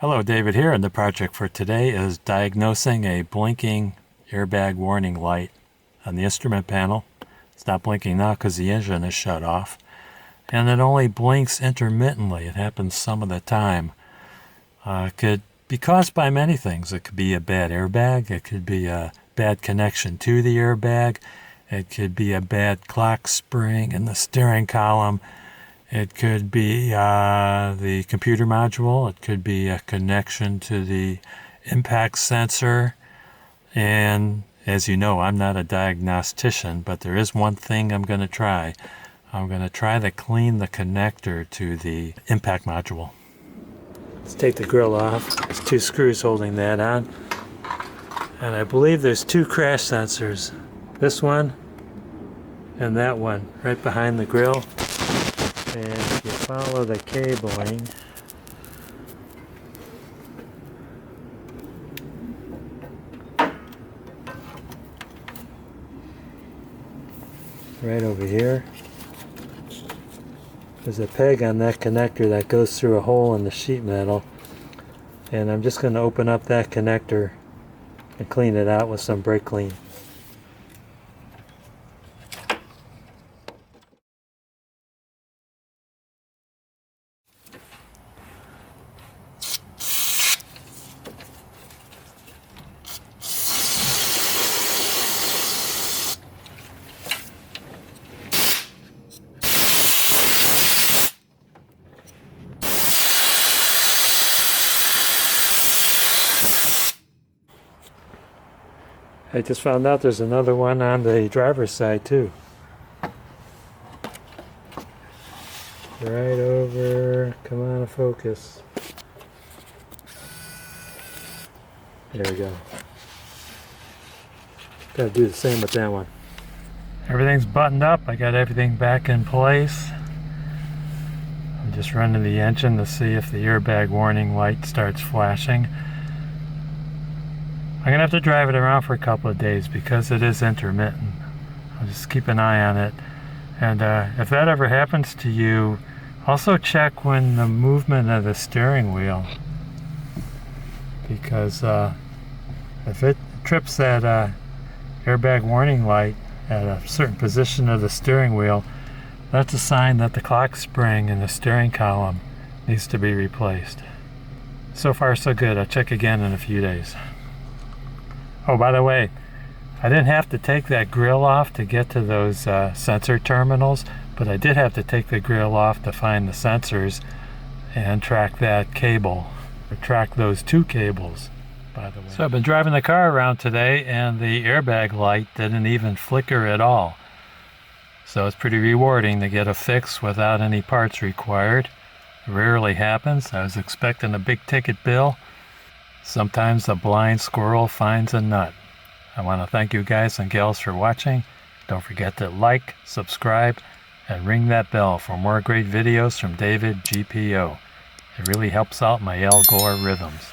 Hello, David here, and the project for today is diagnosing a blinking airbag warning light on the instrument panel. It's not blinking now because the engine is shut off, and it only blinks intermittently. It happens some of the time. It could be caused by many things. It could be a bad airbag. It could be a bad connection to the airbag. It could be a bad clock spring in the steering column. It could be the computer module. It could be a connection to the impact sensor. And as you know, I'm not a diagnostician, but there is one thing I'm going to try. I'm going to try to clean the connector to the impact module. Let's take the grill off. There's two screws holding that on. And I believe there's two crash sensors. This one and that one right behind the grill. And if you follow the cabling, right over here, there's a peg on that connector that goes through a hole in the sheet metal. And I'm just going to open up that connector and clean it out with some brake clean. I just found out there's another one on the driver's side too. Right over, come on, focus. There we go. Gotta do the same with that one. Everything's buttoned up. I got everything back in place. I'm just running the engine to see if the airbag warning light starts flashing. I'm going to have to drive it around for a couple of days because it is intermittent. I'll just keep an eye on it. And if that ever happens to you, also check when the movement of the steering wheel. Because if it trips that airbag warning light at a certain position of the steering wheel, that's a sign that the clock spring in the steering column needs to be replaced. So far so good. I'll check again in a few days. Oh, by the way, I didn't have to take that grill off to get to those sensor terminals, but I did have to take the grill off to find the sensors and track that cable, or track those two cables, by the way. So I've been driving the car around today, and the airbag light didn't even flicker at all. So it's pretty rewarding to get a fix without any parts required. It rarely happens. I was expecting a big ticket bill. Sometimes a blind squirrel finds a nut. I want to thank you guys and gals for watching. Don't forget to like, subscribe, and ring that bell for more great videos from David GPO. It really helps out my algorithms.